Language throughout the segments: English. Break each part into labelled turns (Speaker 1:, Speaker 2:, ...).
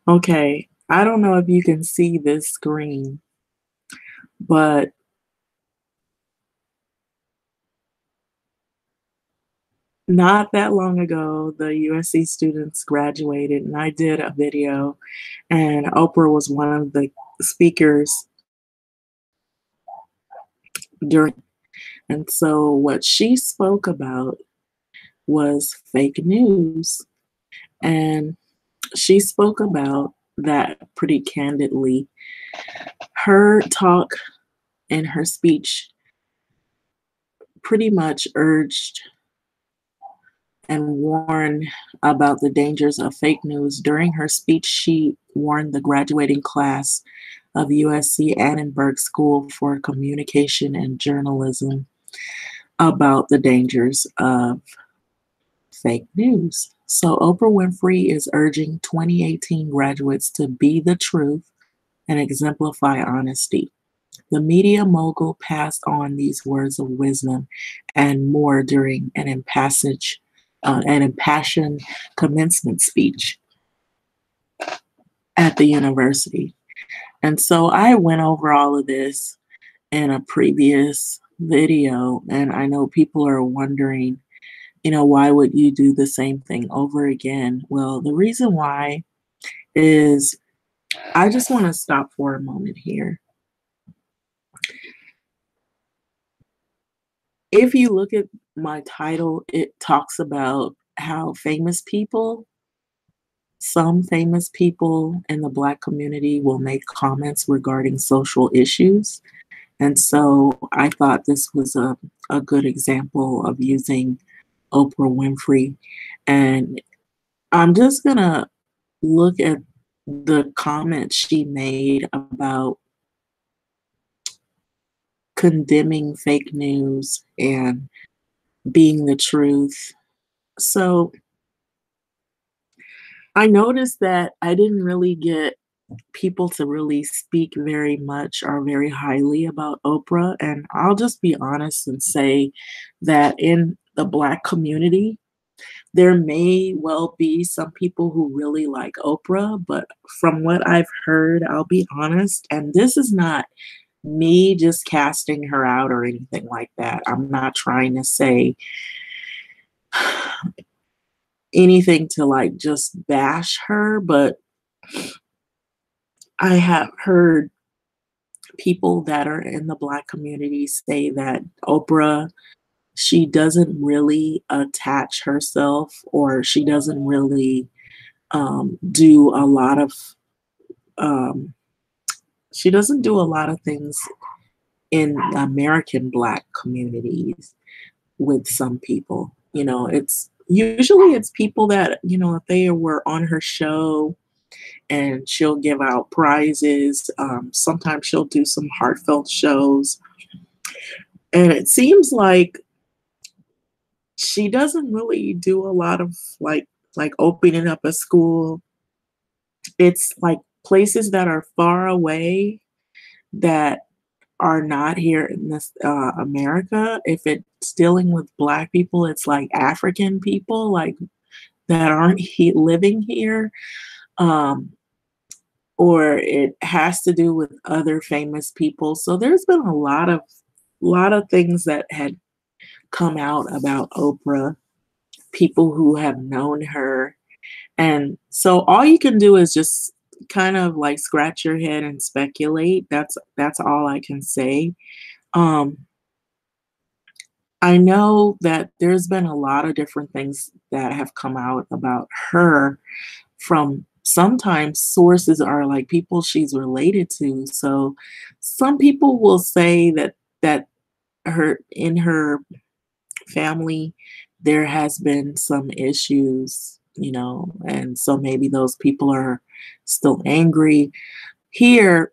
Speaker 1: Okay, I don't know if you can see this screen, but not that long ago, the USC students graduated, and I did a video, and Oprah was one of the speakers during. And so what she spoke about was fake news, and she spoke about that pretty candidly. Her talk and her speech pretty much urged and warned about the dangers of fake news. During her speech, she warned the graduating class of USC Annenberg School for Communication and Journalism about the dangers of fake news. So, Oprah Winfrey is urging 2018 graduates to be the truth and exemplify honesty. The media mogul passed on these words of wisdom and more during an impassioned commencement speech at the university. And so I went over all of this in a previous video, and I know people are wondering, why would you do the same thing over again? Well, the reason why is I just want to stop for a moment here. If you look at my title, it talks about how some famous people in the Black community will make comments regarding social issues. And so I thought this was a good example of using Oprah Winfrey. And I'm just going to look at the comment she made about condemning fake news and being the truth. So I noticed that I didn't really get people to really speak very much or very highly about Oprah. And I'll just be honest and say that in the Black community, there may well be some people who really like Oprah, but from what I've heard, I'll be honest, and this is not me just casting her out or anything like that. I'm not trying to say anything to like just bash her, but I have heard people that are in the Black community say that Oprah, she doesn't really attach herself or she doesn't really do a lot of um, she doesn't do a lot of things in American Black communities with some people. It's people that, if they were on her show and she'll give out prizes. Sometimes she'll do some heartfelt shows. And it seems like she doesn't really do a lot of like opening up a school. It's like places that are far away that are not here in this America. If it's dealing with Black people, it's like African people like that aren't living here. Um, or it has to do with other famous people. So there's been a lot of things that had come out about Oprah, people who have known her. And so all you can do is just kind of like scratch your head and speculate. That's all I can say. Um, I know that there's been a lot of different things that have come out about her from sometimes sources are like people she's related to. So some people will say that her family there has been some issues, and so maybe those people are still angry. Here,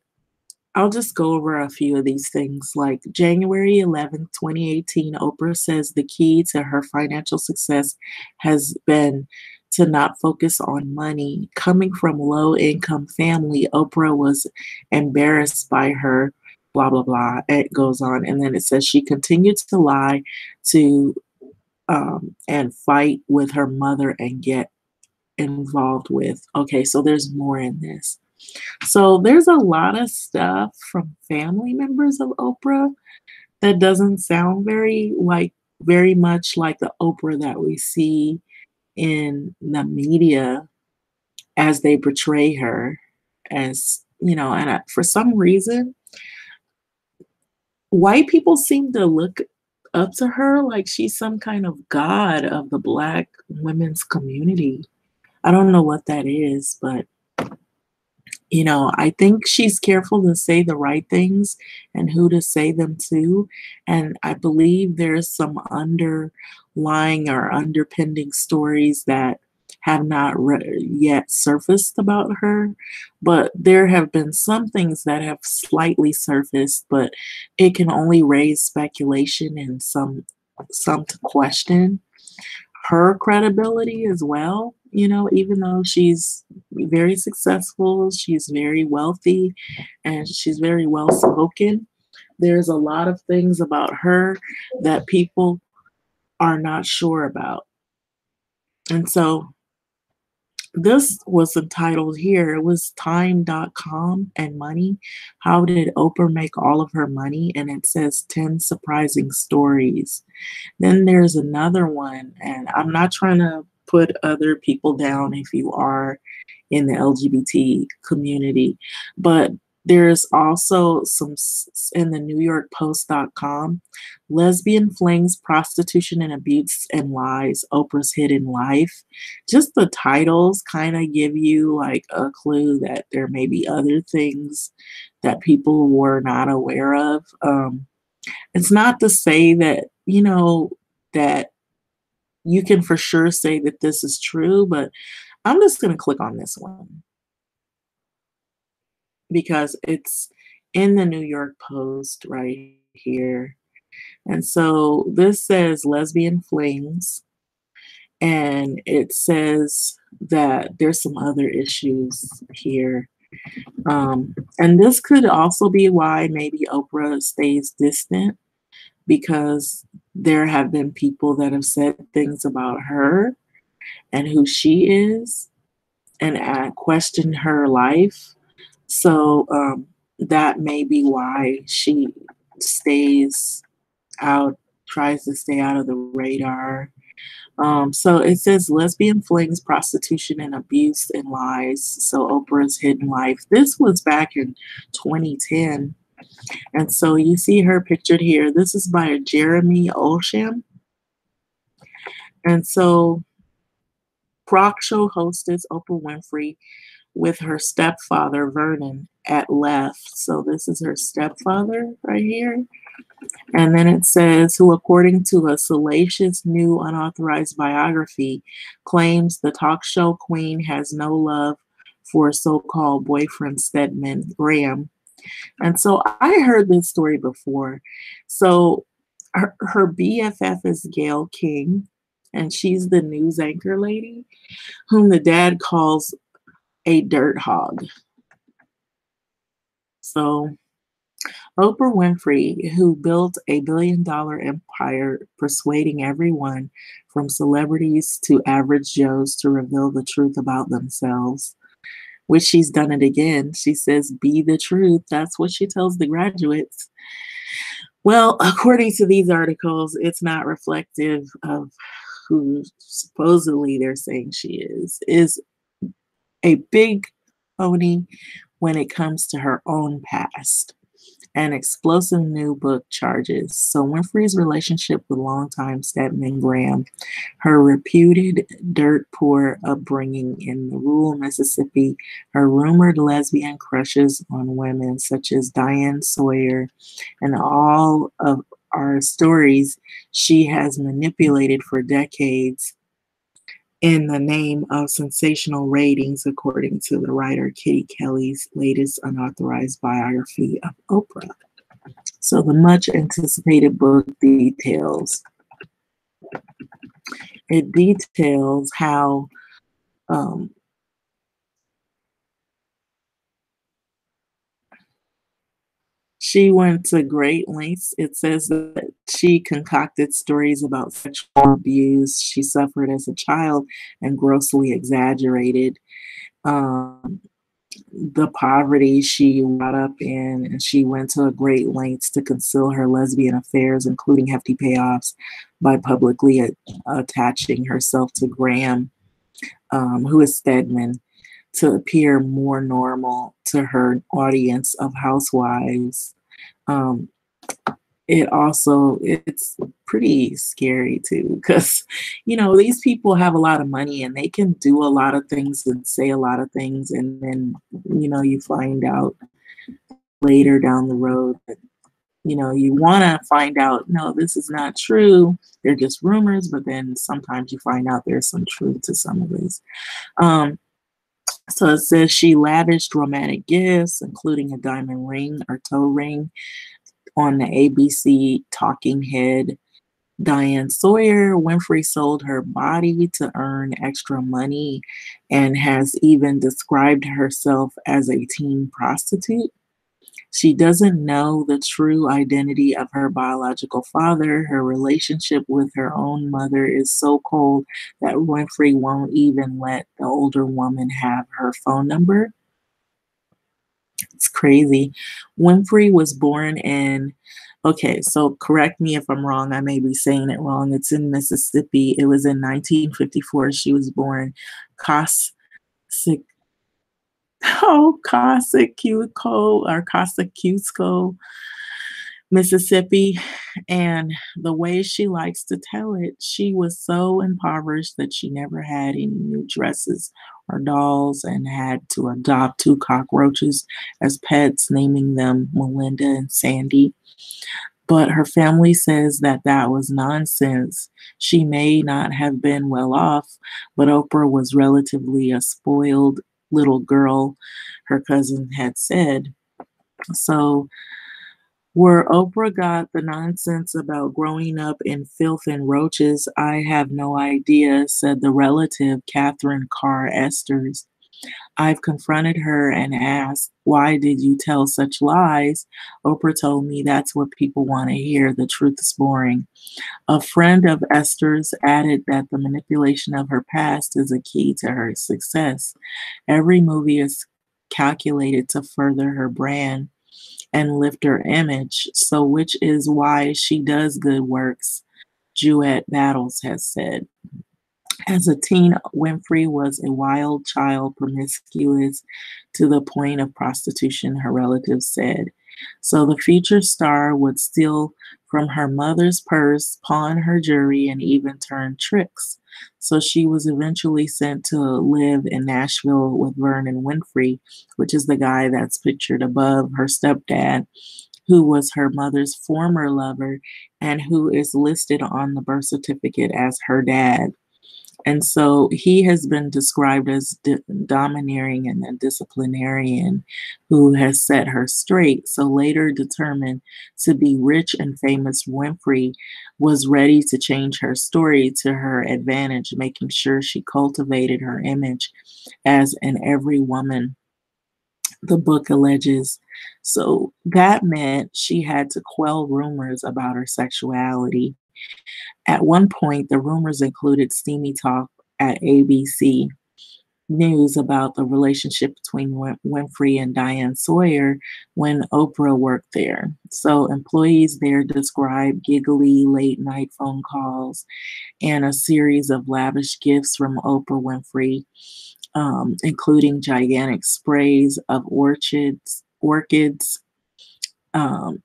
Speaker 1: I'll just go over a few of these things. Like January 11th, 2018, Oprah says the key to her financial success has been to not focus on money. Coming from low income family, Oprah was embarrassed by her, blah, blah, blah. It goes on. And then it says she continued to lie to and fight with her mother and get involved with. Okay, so there's more in this. So there's a lot of stuff from family members of Oprah that doesn't sound very much like the Oprah that we see in the media as they portray her as, and for some reason, white people seem to look up to her like she's some kind of god of the Black women's community. I don't know what that is, but I think she's careful to say the right things and who to say them to. And I believe there's some underlying or underpinning stories that have not yet surfaced about her. But there have been some things that have slightly surfaced, but it can only raise speculation and some to question her credibility as well. Even though she's very successful, she's very wealthy, and she's very well spoken, there's a lot of things about her that people are not sure about. And so this was entitled here, it was time.com and money. How did Oprah make all of her money? And it says 10 surprising stories. Then there's another one, and I'm not trying to put other people down if you are in the LGBT community, but there's also in the New York Post.com, lesbian flings, prostitution and abuse and lies, Oprah's hidden life. Just the titles kind of give you like a clue that there may be other things that people were not aware of. It's not to say that, that you can for sure say that this is true, but I'm just going to click on this one because it's in the New York Post right here. And so this says lesbian flings, and it says that there's some other issues here. And this could also be why maybe Oprah stays distant, because there have been people that have said things about her and who she is and questioned her life. So that may be why she stays out, tries to stay out of the radar. So it says lesbian flings, prostitution and abuse and lies. So Oprah's hidden life. This was back in 2010. And so you see her pictured here. This is by Jeremy Olsham. And so Rock show hostess Oprah Winfrey with her stepfather, Vernon, at left. So this is her stepfather right here. And then it says, who, according to a salacious new unauthorized biography, claims the talk show queen has no love for so-called boyfriend Stedman Graham. And so I heard this story before. So her BFF is Gayle King, and she's the news anchor lady whom the dad calls a dirt hog. So Oprah Winfrey, who built a billion-dollar empire persuading everyone from celebrities to average Joes to reveal the truth about themselves, which she's done it again. She says, be the truth. That's what she tells the graduates. Well, according to these articles, it's not reflective of who supposedly they're saying she is a big pony when it comes to her own past and explosive new book charges. So Winfrey's relationship with longtime Stedman Graham, her reputed dirt poor upbringing in rural Mississippi, her rumored lesbian crushes on women such as Diane Sawyer, and all of our stories she has manipulated for decades in the name of sensational ratings, according to the writer Kitty Kelly's latest unauthorized biography of Oprah. So the much anticipated book details. It details how She went to great lengths. It says that she concocted stories about sexual abuse she suffered as a child and grossly exaggerated um, the poverty she brought up in, and she went to great lengths to conceal her lesbian affairs, including hefty payoffs, by publicly attaching herself to Graham, who is Stedman, to appear more normal to her audience of housewives. Um, it's pretty scary too because these people have a lot of money and they can do a lot of things and say a lot of things, and then you find out later down the road that you want to find out, no, this is not true, they're just rumors, but then sometimes you find out there's some truth to some of this. um so it says she lavished romantic gifts, including a diamond ring or toe ring, on the ABC talking head Diane Sawyer. Winfrey sold her body to earn extra money and has even described herself as a teen prostitute. She doesn't know the true identity of her biological father. Her relationship with her own mother is so cold that Winfrey won't even let the older woman have her phone number. It's crazy. Winfrey was born in, okay, so correct me if I'm wrong. I may be saying it wrong. It's in Mississippi. It was in 1954. She was born Cos, Cosecuco, Mississippi. And the way she likes to tell it, she was so impoverished that she never had any new dresses or dolls and had to adopt two cockroaches as pets, naming them Melinda and Sandy. But her family says that that was nonsense. She may not have been well off, but Oprah was relatively a spoiled little girl, her cousin had said. So, where Oprah got the nonsense about growing up in filth and roaches, I have no idea, said the relative Catherine Carr Esters. I've confronted her and asked, why did you tell such lies? Oprah told me that's what people want to hear. The truth is boring. A friend of Esther's added that the manipulation of her past is a key to her success. Every movie is calculated to further her brand and lift her image, so which is why she does good works, Juliet Battles has said. As a teen, Winfrey was a wild child, promiscuous to the point of prostitution, her relatives said. So the future star would steal from her mother's purse, pawn her jewelry, and even turn tricks. So she was eventually sent to live in Nashville with Vernon Winfrey, which is the guy that's pictured above, her stepdad, who was her mother's former lover and who is listed on the birth certificate as her dad. And so he has been described as domineering and a disciplinarian who has set her straight. So later determined to be rich and famous, Winfrey was ready to change her story to her advantage, making sure she cultivated her image as an every woman, the book alleges. So that meant she had to quell rumors about her sexuality. At one point, the rumors included steamy talk at ABC News about the relationship between Winfrey and Diane Sawyer when Oprah worked there. So, employees there described giggly late night phone calls and a series of lavish gifts from Oprah Winfrey, including gigantic sprays of orchids, um,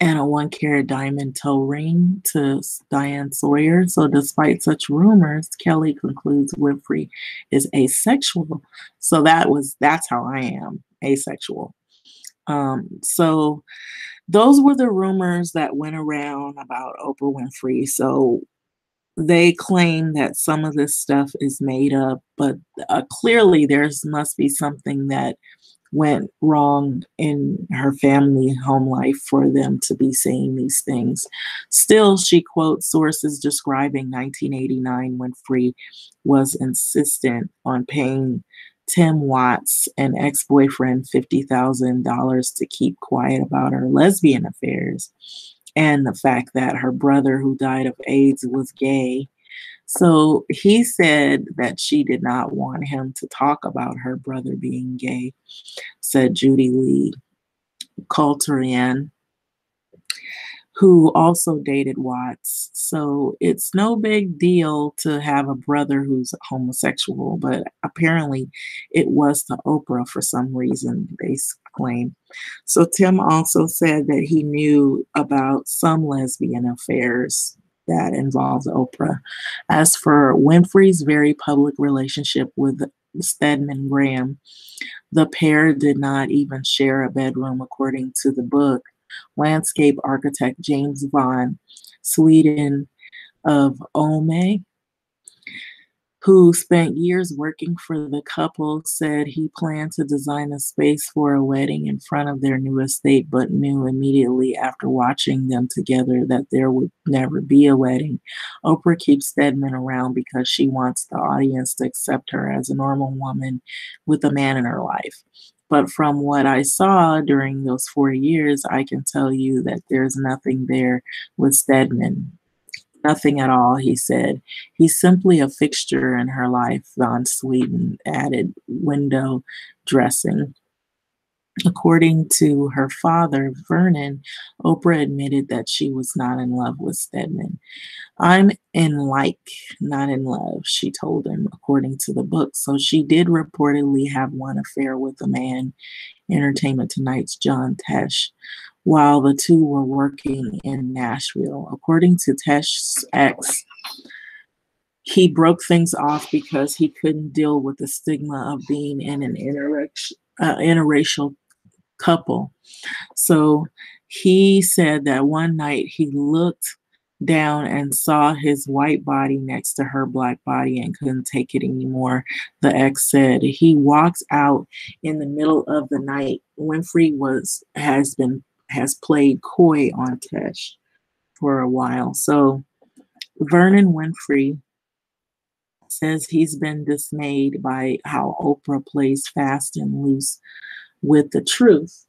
Speaker 1: and a 1 carat diamond toe ring to Diane Sawyer. So, despite such rumors, Kelly concludes Winfrey is asexual. So that's how I am, asexual. So those were the rumors that went around about Oprah Winfrey. So they claim that some of this stuff is made up, but clearly there's must be something that went wrong in her family home life for them to be saying these things. Still, she quotes sources describing 1989 when Free was insistent on paying Tim Watts, an ex-boyfriend, $50,000 to keep quiet about her lesbian affairs and the fact that her brother, who died of AIDS, was gay. So he said that she did not want him to talk about her brother being gay, said Judy Lee Coulterian, who also dated Watts. So it's no big deal to have a brother who's homosexual, but apparently it was to Oprah for some reason, they claim. So Tim also said that he knew about some lesbian affairs that involved Oprah. As for Winfrey's very public relationship with Stedman Graham, the pair did not even share a bedroom, according to the book. Landscape architect James Von Sweden of Ome, who spent years working for the couple, said he planned to design a space for a wedding in front of their new estate, but knew immediately after watching them together that there would never be a wedding. Oprah keeps Stedman around because she wants the audience to accept her as a normal woman with a man in her life. But from what I saw during those 4 years, I can tell you that there's nothing there with Stedman. Nothing at all, he said. He's simply a fixture in her life, Von Sweden added, window dressing. According to her father, Vernon, Oprah admitted that she was not in love with Stedman. I'm in like, not in love, she told him, according to the book. So she did reportedly have one affair with a man, Entertainment Tonight's John Tesh, while the two were working in Nashville. According to Tesh's ex, he broke things off because he couldn't deal with the stigma of being in an interracial couple. So he said that one night he looked down and saw his white body next to her black body and couldn't take it anymore. The ex said he walked out in the middle of the night. Winfrey has played coy on Tesh for a while. So Vernon Winfrey says he's been dismayed by how Oprah plays fast and loose with the truth.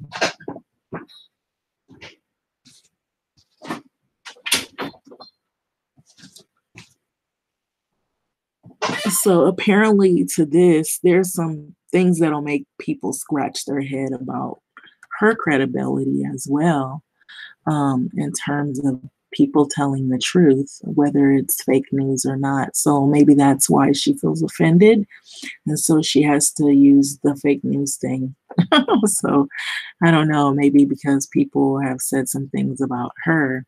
Speaker 1: So apparently to this, there's some things that'll make people scratch their head about her credibility as well, in terms of people telling the truth, whether it's fake news or not. So maybe that's why she feels offended. And so she has to use the fake news thing. So I don't know, maybe because people have said some things about her.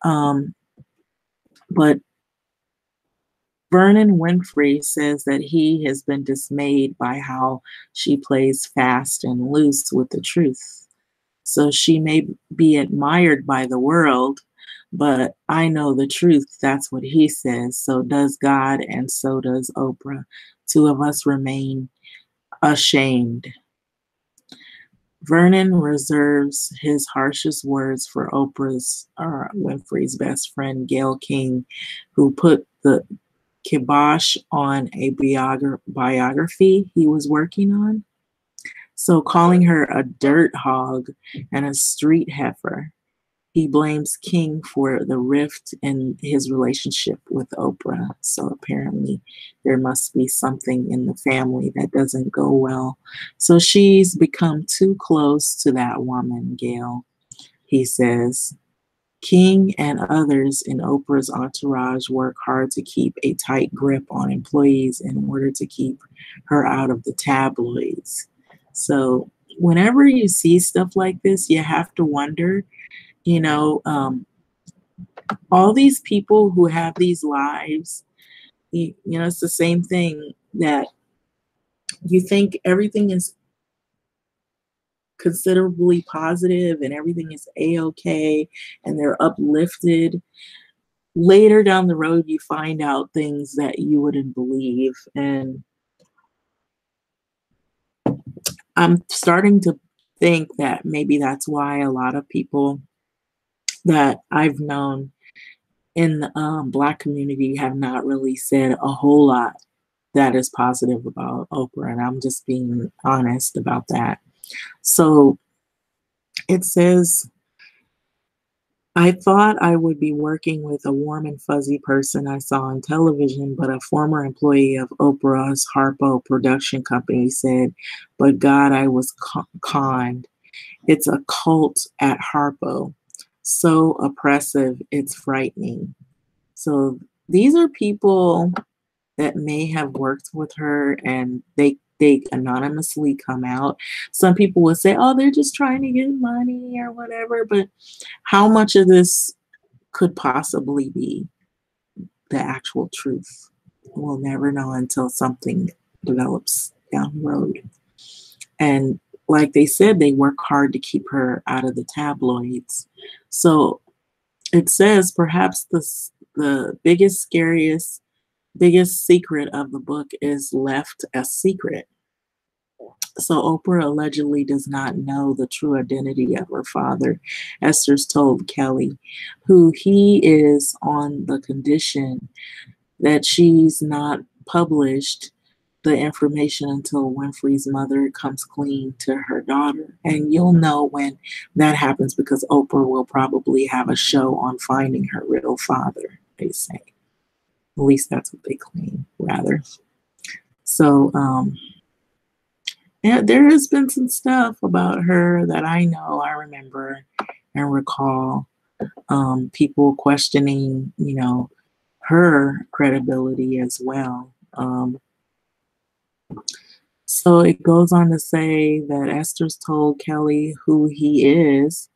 Speaker 1: But Vernon Winfrey says that he has been dismayed by how she plays fast and loose with the truth. So she may be admired by the world, but I know the truth. That's what he says. So does God, and so does Oprah. Two of us remain ashamed. Vernon reserves his harshest words for Winfrey's best friend, Gayle King, who put the kibosh on a biography he was working on. So calling her a dirt hog and a street heifer. He blames King for the rift in his relationship with Oprah. So apparently there must be something in the family that doesn't go well. So she's become too close to that woman, Gayle, he says. King and others in Oprah's entourage work hard to keep a tight grip on employees in order to keep her out of the tabloids. So whenever you see stuff like this, you have to wonder, you know, all these people who have these lives, it's the same thing that you think everything is considerably positive and everything is a-okay and they're uplifted. Later down the road, you find out things that you wouldn't believe. And I'm starting to think that maybe that's why a lot of people that I've known in the Black community have not really said a whole lot that is positive about Oprah, and I'm just being honest about that. So it says, I thought I would be working with a warm and fuzzy person I saw on television, but a former employee of Oprah's Harpo production company said, but God, I was conned. It's a cult at Harpo. So oppressive, it's frightening. So these are people that may have worked with her, and they anonymously come out. Some people will say, "Oh, they're just trying to get money or whatever," but how much of this could possibly be the actual truth? We'll never know until something develops down the road. And like they said, they work hard to keep her out of the tabloids. So it says perhaps the biggest, scariest, biggest secret of the book is left a secret. So Oprah allegedly does not know the true identity of her father. Esther's told Kelly, who he is, on the condition that she's not published the information until Winfrey's mother comes clean to her daughter. And you'll know when that happens because Oprah will probably have a show on finding her real father, they say. At least that's what they claim, rather. So, yeah, there has been some stuff about her that I know, I remember and recall. People questioning, her credibility as well. So it goes on to say that Esther's told Kelly who he is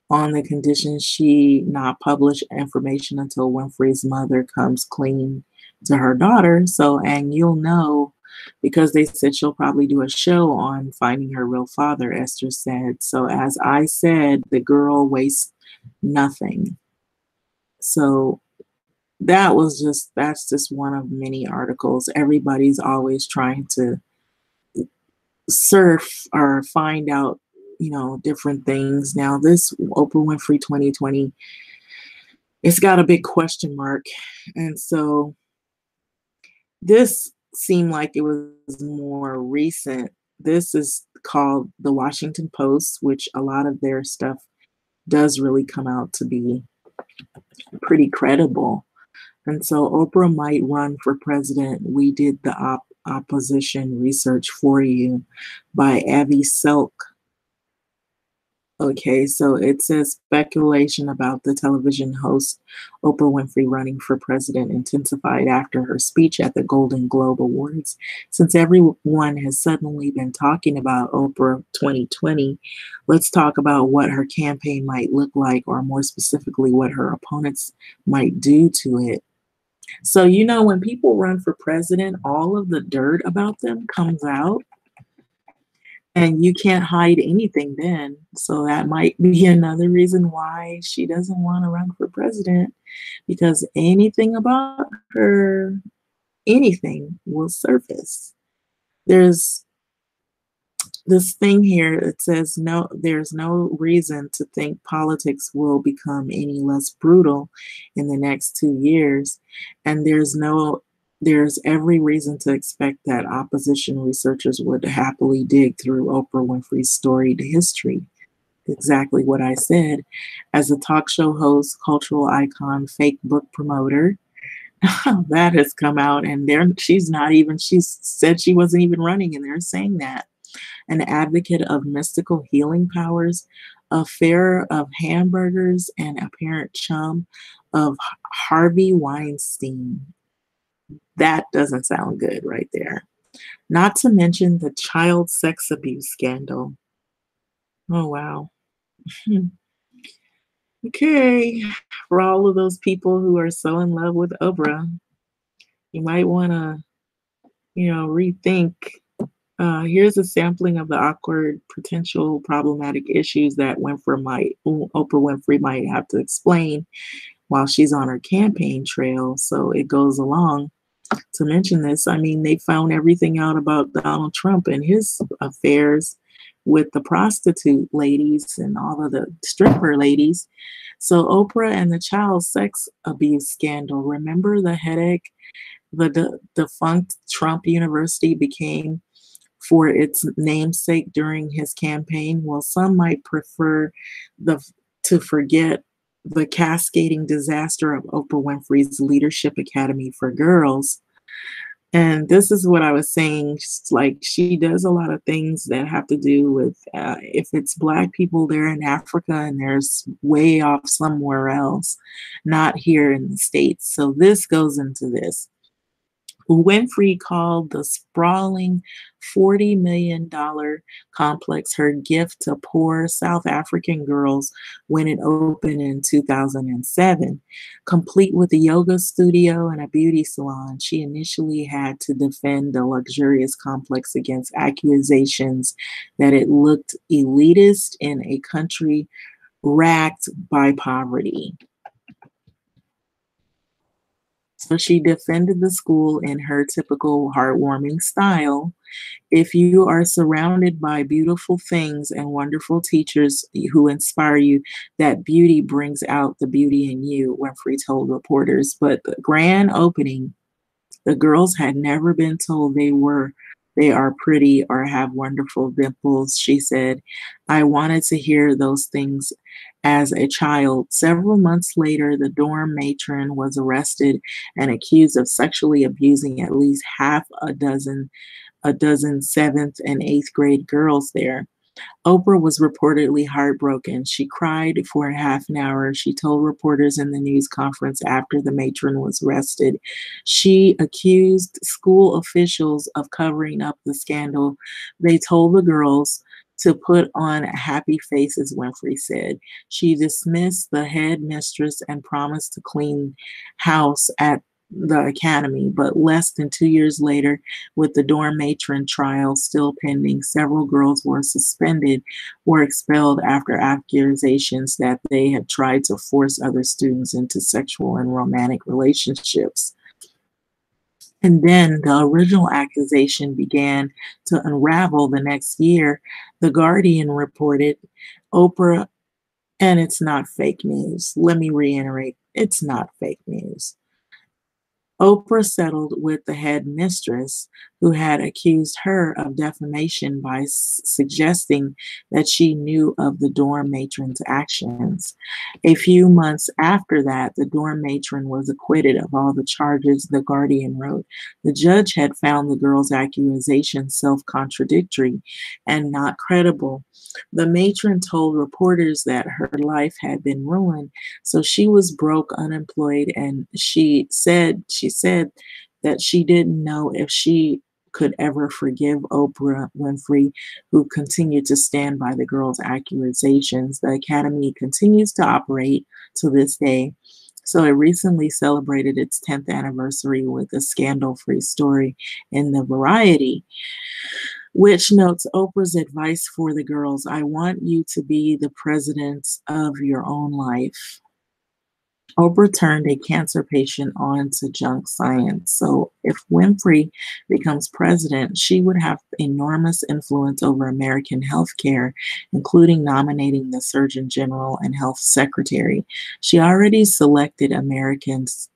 Speaker 1: on the condition she not publish information until Winfrey's mother comes clean to her daughter. So, and you'll know because they said she'll probably do a show on finding her real father, Esther said. So, as I said, the girl wastes nothing. So, that's just one of many articles. Everybody's always trying to surf or find out, different things. Now, this Oprah Winfrey 2020, it's got a big question mark. And so this seemed like it was more recent. This is called the Washington Post, which a lot of their stuff does really come out to be pretty credible. And so Oprah might run for president. We did the opposition research for you by Avi Selk. Okay, so it says speculation about the television host Oprah Winfrey running for president intensified after her speech at the Golden Globe Awards. Since everyone has suddenly been talking about Oprah 2020, let's talk about what her campaign might look like, or more specifically, what her opponents might do to it. So, when people run for president, all of the dirt about them comes out. And you can't hide anything then. So that might be another reason why she doesn't want to run for president, because anything about her, anything will surface. There's this thing here that says no, there's no reason to think politics will become any less brutal in the next 2 years. And there's every reason to expect that opposition researchers would happily dig through Oprah Winfrey's storied history. Exactly what I said. As a talk show host, cultural icon, fake book promoter, that has come out, and she said she wasn't even running, and they're saying that. An advocate of mystical healing powers, a fair of hamburgers, and apparent chum of Harvey Weinstein. That doesn't sound good right there. Not to mention the child sex abuse scandal. Oh, wow. Okay. For all of those people who are so in love with Oprah, you might want to, rethink. Here's a sampling of the awkward, potential problematic issues that Oprah Winfrey might have to explain while she's on her campaign trail. So it goes along to mention this. I mean, they found everything out about Donald Trump and his affairs with the prostitute ladies and all of the stripper ladies. So Oprah and the child sex abuse scandal. Remember the headache The defunct Trump University became for its namesake during his campaign. Well, some might prefer the to forget the cascading disaster of Oprah Winfrey's Leadership Academy for Girls. And this is what I was saying, like she does a lot of things that have to do with if it's Black people, they're in Africa and there's way off somewhere else, not here in the States. So this goes into this. Winfrey called the sprawling $40 million complex her gift to poor South African girls when it opened in 2007. Complete with a yoga studio and a beauty salon, she initially had to defend the luxurious complex against accusations that it looked elitist in a country racked by poverty. So she defended the school in her typical heartwarming style. If you are surrounded by beautiful things and wonderful teachers who inspire you, that beauty brings out the beauty in you, Winfrey told reporters. But the grand opening, the girls had never been told they are pretty or have wonderful dimples, she said. I wanted to hear those things as a child. Several months later, the dorm matron was arrested and accused of sexually abusing at least half a dozen seventh and eighth grade girls there. Oprah was reportedly heartbroken. She cried for half an hour. She told reporters in the news conference after the matron was arrested. She accused school officials of covering up the scandal. They told the girls to put on happy faces, Winfrey said. She dismissed the headmistress and promised to clean house at the academy, but less than 2 years later, with the dorm matron trial still pending, several girls were suspended or expelled after accusations that they had tried to force other students into sexual and romantic relationships. And then the original accusation began to unravel the next year. The Guardian reported Oprah, and it's not fake news. Let me reiterate, it's not fake news. Oprah settled with the headmistress, who had accused her of defamation by suggesting that she knew of the dorm matron's actions. A few months after that, the dorm matron was acquitted of all the charges, The Guardian wrote. The judge had found the girl's accusations self-contradictory and not credible. The matron told reporters that her life had been ruined, so she was broke, unemployed, and she said that she didn't know if she could ever forgive Oprah Winfrey, who continued to stand by the girl's accusations. The Academy continues to operate to this day. So it recently celebrated its 10th anniversary with a scandal-free story in the Variety, which notes Oprah's advice for the girls: I want you to be the president of your own life. Oprah turned a cancer patient on to junk science. So if Winfrey becomes president, she would have enormous influence over American healthcare, including nominating the Surgeon General and Health Secretary. She already selected America's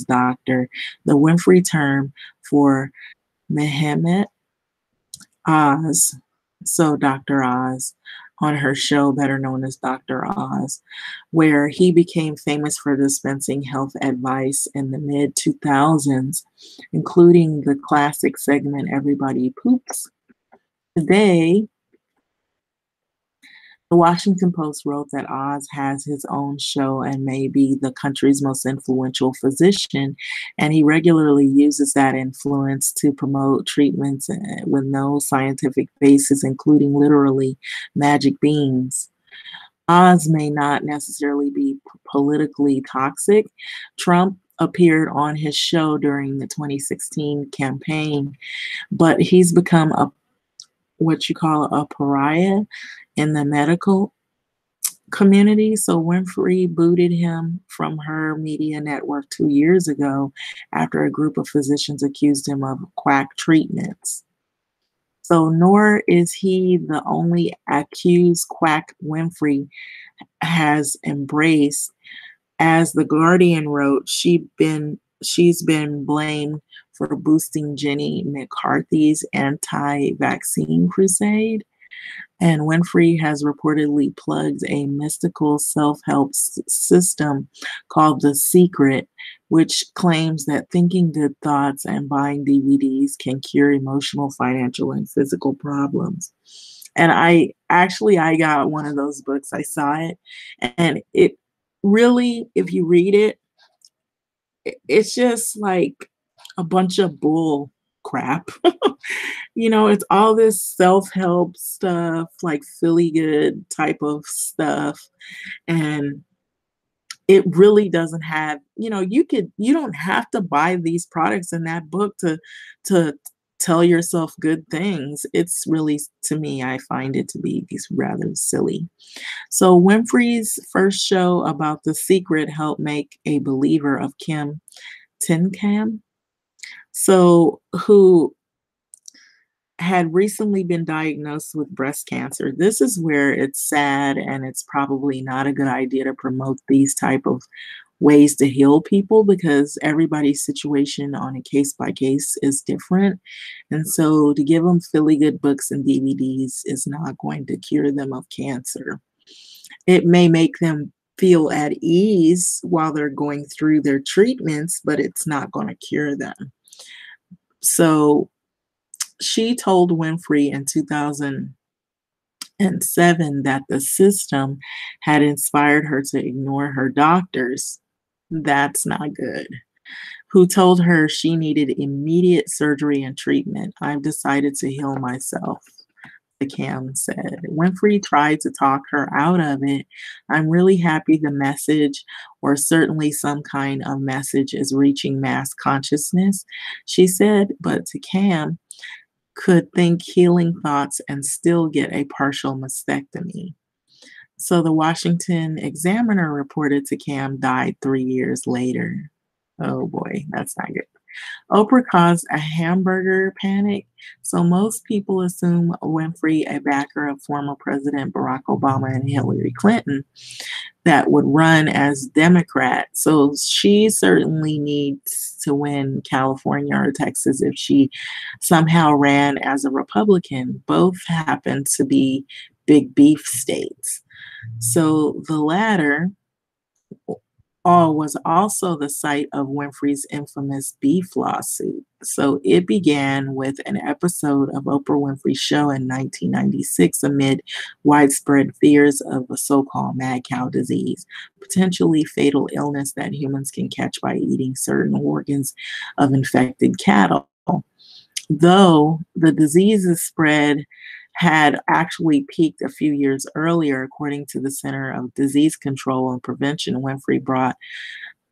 Speaker 1: doctor. The Winfrey term for Mehmet Oz, so Dr. Oz, on her show better known as Dr. Oz, where he became famous for dispensing health advice in the mid 2000s, including the classic segment Everybody Poops. Today, the Washington Post wrote that Oz has his own show and may be the country's most influential physician, and he regularly uses that influence to promote treatments with no scientific basis, including literally magic beans. Oz may not necessarily be politically toxic. Trump appeared on his show during the 2016 campaign, but he's become what you call a pariah in the medical community. So Winfrey booted him from her media network 2 years ago after a group of physicians accused him of quack treatments. So nor is he the only accused quack Winfrey has embraced. As The Guardian wrote, she's been blamed for boosting Jenny McCarthy's anti-vaccine crusade. And Winfrey has reportedly plugged a mystical self-help system called The Secret, which claims that thinking good thoughts and buying DVDs can cure emotional, financial, and physical problems. And I got one of those books. I saw it, and it really, if you read it, it's just like a bunch of bull crap. It's all this self-help stuff, like Philly good type of stuff. And it really doesn't have, you don't have to buy these products in that book to tell yourself good things. It's really, to me, I find it to be rather silly. So Winfrey's first show about The Secret helped make a believer of Kim Tinkham, so who had recently been diagnosed with breast cancer. This is where it's sad, and it's probably not a good idea to promote these type of ways to heal people, because everybody's situation on a case by case is different. And so to give them Philly good books and DVDs is not going to cure them of cancer. It may make them feel at ease while they're going through their treatments, but it's not going to cure them. So she told Winfrey in 2007 that the system had inspired her to ignore her doctors. That's not good. Who told her she needed immediate surgery and treatment. I've decided to heal myself, the Cam said. Winfrey tried to talk her out of it. I'm really happy the message, or certainly some kind of message, is reaching mass consciousness, she said, but to Cam, could think healing thoughts and still get a partial mastectomy. So the Washington Examiner reported to Cam died 3 years later. Oh boy, that's not good. Oprah caused a hamburger panic. So most people assume Winfrey, a backer of former President Barack Obama and Hillary Clinton, that would run as Democrat. So she certainly needs to win California or Texas if she somehow ran as a Republican. Both happen to be big beef states. So the latter was also the site of Winfrey's infamous beef lawsuit. So it began with an episode of Oprah Winfrey's show in 1996 amid widespread fears of a so-called mad cow disease, potentially fatal illness that humans can catch by eating certain organs of infected cattle. Though the disease's spread had actually peaked a few years earlier, according to the Center of Disease Control and Prevention. Winfrey brought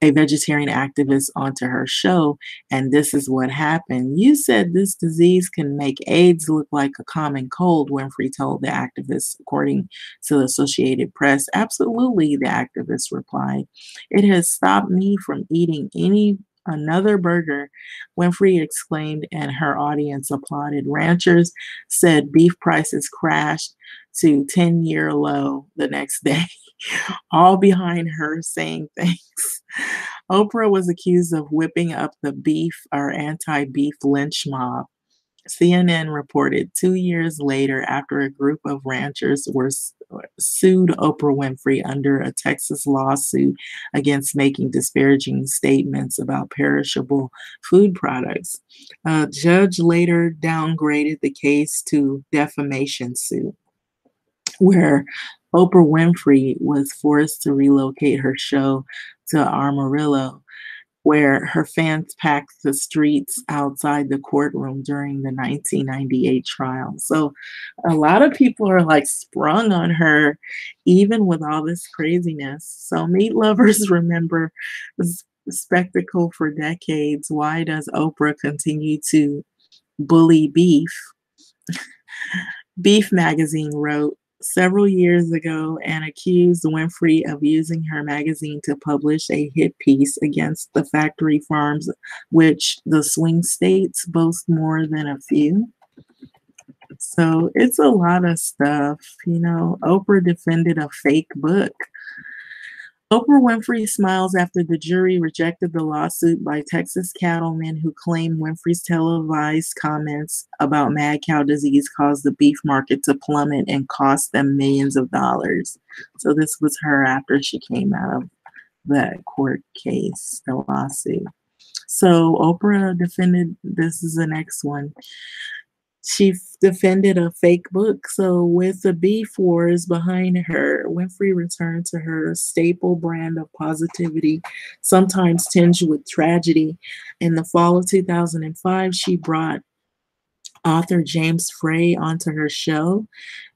Speaker 1: a vegetarian activist onto her show, and this is what happened. You said this disease can make AIDS look like a common cold, Winfrey told the activist, according to the Associated Press. Absolutely, the activist replied. It has stopped me from eating another burger, Winfrey exclaimed, and her audience applauded. Ranchers said beef prices crashed to 10-year low the next day, all behind her saying thanks. Oprah was accused of whipping up the beef or anti-beef lynch mob. CNN reported 2 years later, after a group of ranchers sued Oprah Winfrey under a Texas lawsuit against making disparaging statements about perishable food products. A judge later downgraded the case to defamation suit, where Oprah Winfrey was forced to relocate her show to Amarillo, where her fans packed the streets outside the courtroom during the 1998 trial. So a lot of people are like sprung on her, even with all this craziness. So meat lovers remember the spectacle for decades. Why does Oprah continue to bully beef? Beef magazine wrote several years ago and accused Winfrey of using her magazine to publish a hit piece against the factory farms, which the swing states boast more than a few. So it's a lot of stuff. Oprah defended a fake book. Oprah Winfrey smiles after the jury rejected the lawsuit by Texas cattlemen who claim Winfrey's televised comments about mad cow disease caused the beef market to plummet and cost them millions of dollars. So this was her after she came out of that court case, the lawsuit. So Oprah defended, this is the next one. She defended a fake book. So, with the beef wars behind her, Winfrey returned to her staple brand of positivity, sometimes tinged with tragedy. In the fall of 2005, she brought author James Frey onto her show,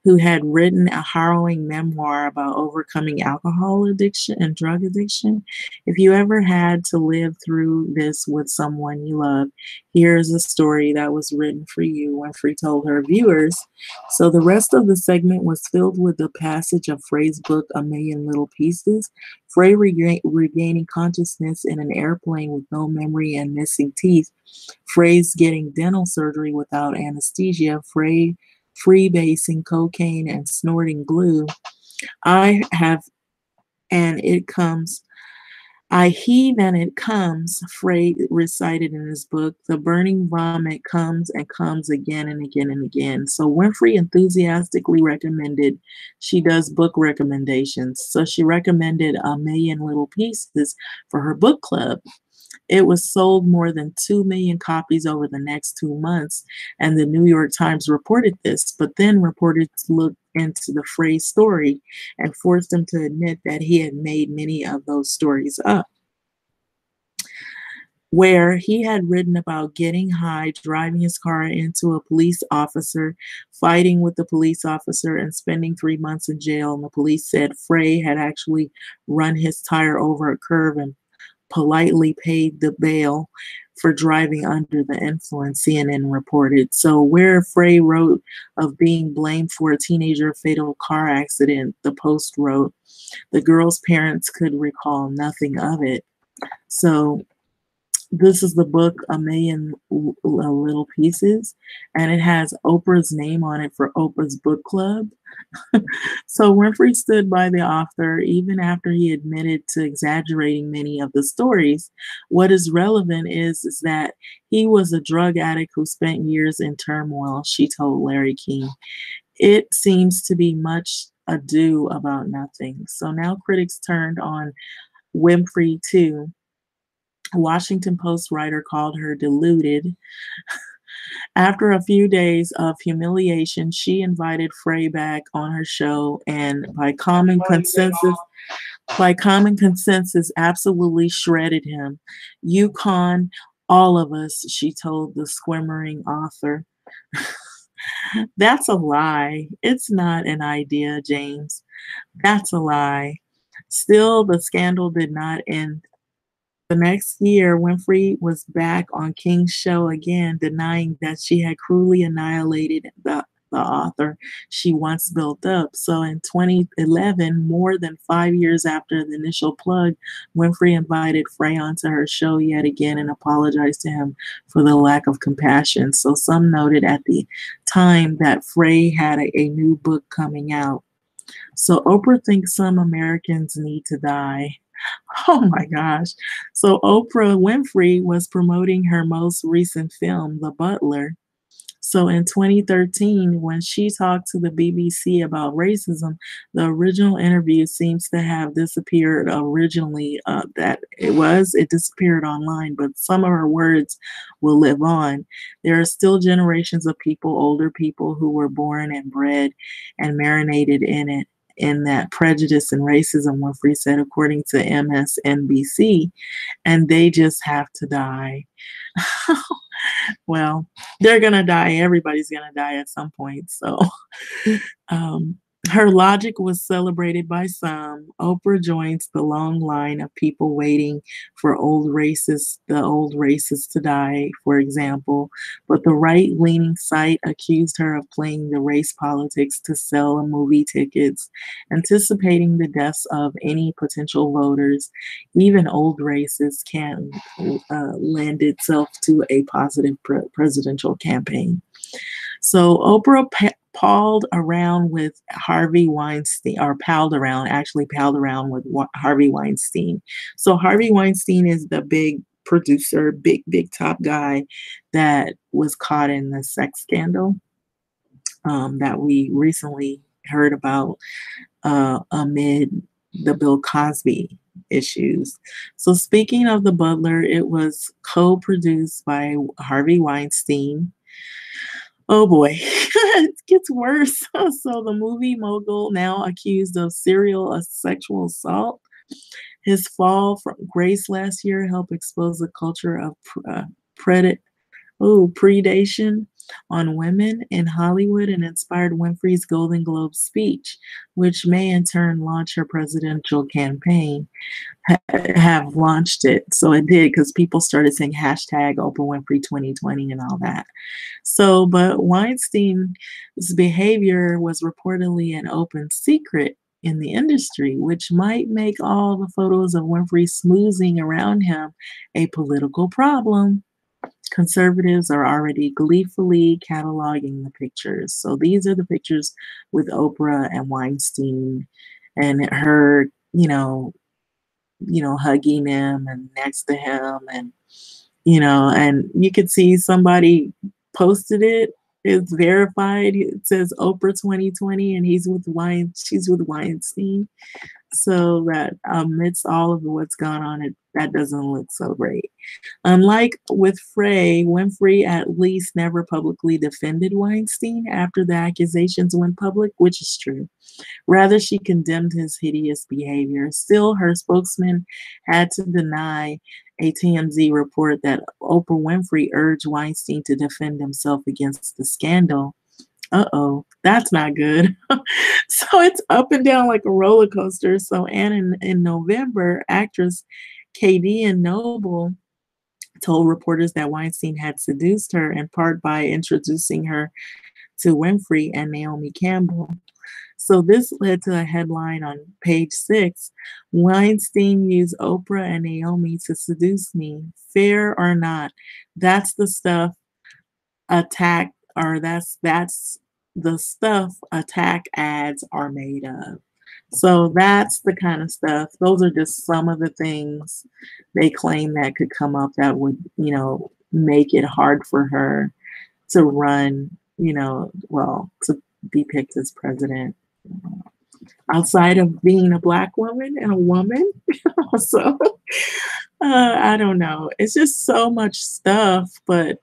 Speaker 1: who had written a harrowing memoir about overcoming alcohol addiction and drug addiction. If you ever had to live through this with someone you love, here's a story that was written for you, Winfrey told her viewers. So the rest of the segment was filled with the passage of Frey's book, A Million Little Pieces. Frey regaining consciousness in an airplane with no memory and missing teeth. Frey's getting dental surgery without anesthesia. Frey freebasing cocaine and snorting glue. I have, and it comes. I heave and it comes, Frey recited in his book. The burning vomit comes and comes again and again and again. So Winfrey enthusiastically recommended, she does book recommendations. So she recommended A Million Little Pieces for her book club. It was sold more than 2 million copies over the next 2 months, and the New York Times reported this, but then reporters looked into the Frey story and forced him to admit that he had made many of those stories up, where he had written about getting high, driving his car into a police officer, fighting with the police officer, and spending 3 months in jail. And the police said Frey had actually run his tire over a curb and politely paid the bail for driving under the influence, CNN reported. So where Frey wrote of being blamed for a teenager fatal car accident, the Post wrote, the girl's parents could recall nothing of it. So this is the book, A Million Little Pieces, and it has Oprah's name on it for Oprah's Book Club. So Winfrey stood by the author even after he admitted to exaggerating many of the stories. What is relevant is that he was a drug addict who spent years in turmoil, she told Larry King. It seems to be much ado about nothing. So now critics turned on Winfrey too. Washington Post writer called her deluded. After a few days of humiliation, she invited Frey back on her show and by common consensus, absolutely shredded him. You con all of us, she told the squimmering author. That's a lie. It's not an idea, James. That's a lie. Still, the scandal did not end. The next year, Winfrey was back on King's show again, denying that she had cruelly annihilated the author she once built up. So in 2011, more than 5 years after the initial plug, Winfrey invited Frey onto her show yet again and apologized to him for the lack of compassion. So some noted at the time that Frey had a new book coming out. So Oprah thinks some Americans need to die. Oh my gosh. So Oprah Winfrey was promoting her most recent film, The Butler. So in 2013, when she talked to the BBC about racism, the original interview seems to have disappeared originally. It disappeared online, but some of her words will live on. There are still generations of people, older people, who were born and bred and marinated in it. In that prejudice and racism, Winfrey said, according to MSNBC, and they just have to die. Well, they're going to die. Everybody's going to die at some point. So her logic was celebrated by some. Oprah joins the long line of people waiting for the old racists to die, for example. But the right-leaning site accused her of playing the race politics to sell movie tickets, anticipating the deaths of any potential voters. Even old racists can't lend itself to a positive presidential campaign. So Oprah palled around with Harvey Weinstein, or palled around with Harvey Weinstein. So Harvey Weinstein is the big producer, big top guy that was caught in the sex scandal that we recently heard about amid the Bill Cosby issues. So, speaking of The Butler, it was co produced by Harvey Weinstein. Oh boy, it gets worse. So, the movie mogul, now accused of serial sexual assault, his fall from grace last year helped expose the culture of pred- predation on women in Hollywood and inspired Winfrey's Golden Globe speech, which may in turn launch her presidential campaign. Have launched it. So it did, because people started saying hashtag Oprah Winfrey 2020 and all that. So, but Weinstein's behavior was reportedly an open secret in the industry, which might make all the photos of Winfrey smoozing around him a political problem. Conservatives are already gleefully cataloging the pictures. So these are the pictures with Oprah and Weinstein and her, hugging him and next to him, and and you could see somebody posted it. It's verified. It says Oprah 2020, and she's with Weinstein. So that amidst all of what's gone on, that doesn't look so great. Unlike with Frey, Winfrey at least never publicly defended Weinstein after the accusations went public, which is true. Rather, she condemned his hideous behavior. Still, her spokesman had to deny a TMZ report that Oprah Winfrey urged Weinstein to defend himself against the scandal. Uh-oh, that's not good. So it's up and down like a roller coaster. So, and in November, actress KD Noble told reporters that Weinstein had seduced her in part by introducing her to Winfrey and Naomi Campbell. So this led to a headline on page 6. Weinstein used Oprah and Naomi to seduce me. Fair or not? That's the stuff attack or that's the stuff attack ads are made of. So that's the kind of stuff. Those are just some of the things they claim that could come up that would, make it hard for her to run, to be picked as president, outside of being a Black woman and a woman. So I don't know. It's just so much stuff, but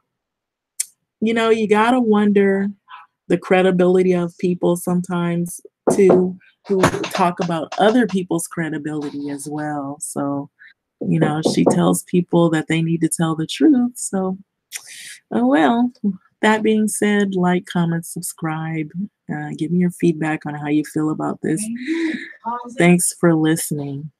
Speaker 1: you gotta wonder the credibility of people sometimes too, who talk about other people's credibility as well. So, she tells people that they need to tell the truth. So, oh well. That being said, like, comment, subscribe. Give me your feedback on how you feel about this. Thanks for listening.